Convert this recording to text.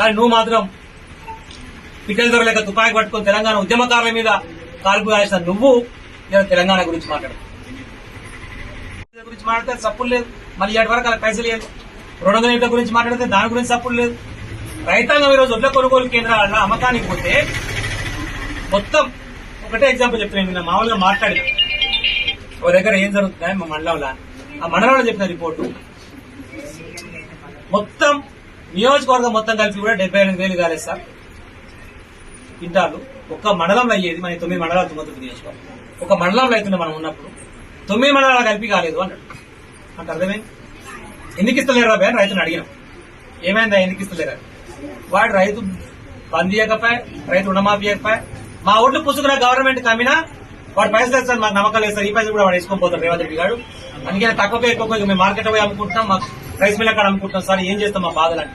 కానీ నువ్వు మాత్రం పిట్టల దొరలేక తుపాకి పట్టుకుని తెలంగాణ ఉద్యమకారుల మీద కాల్పు కాల్సిన నువ్వు తెలంగాణ గురించి మాట్లాడితే సప్పులు లేదు. మళ్ళీ ఏడు వరకు అలా పైసలు లేదు. 200 యూనిట్ల గురించి మాట్లాడితే దాని గురించి సప్పులు లేదు. రైతాంగం ఈరోజు వడ్ల కొనుగోలు కేంద్రాల అమ్మకానికి పోతే మొత్తం ఒకటే ఎగ్జాంపుల్ చెప్తున్నాను. నేను మామూలుగా మాట్లాడిన ఓ దగ్గర ఏం జరుగుతుందని మా మండలంలో ఆ మండలంలో చెప్పిన రిపోర్టు మొత్తం నియోజకవర్గం మొత్తం కలిపి కూడా 78,000 కాలేదు సార్ క్వింటాలు. ఒక్క మండలంలో అయ్యేది మన 9 మండలాలు తుమ్మతుర్తి నియోజకవర్గం. ఒక మండలంలో అవుతుంది మనం ఉన్నప్పుడు 9 మండలాలు కలిపి కాలేదు అన్నాడు. అంటే అర్థమైంది. ఎందుకు ఇస్తలేరు రా అని రైతుని అడిగినాం. ఏమైందా ఎందుకు ఇస్తలేరా? వాడు రైతు బంద్ ఇవ్వకపోయా, రైతు రుణమాఫీ ఇవ్వకపోయా, మా ఓట్లు పుసుకున్న గవర్నమెంట్ కమ్మినా వాడు పైసలు వేస్తారు, మాకు నమ్మకాలు వేస్తారు. ఈ పైసలు కూడా వాడు వేసుకొని పోతారు రేవంత్ రెడ్డి గారు. అందుకని తక్కువ ఎక్కువ మేము మార్కెట్ పోయి అమ్ముకుంటున్నాం, మాకు రైస్ మిల్ అక్కడ అమ్ముకుంటున్నాం సార్, ఏం చేస్తాం మా బాధలు.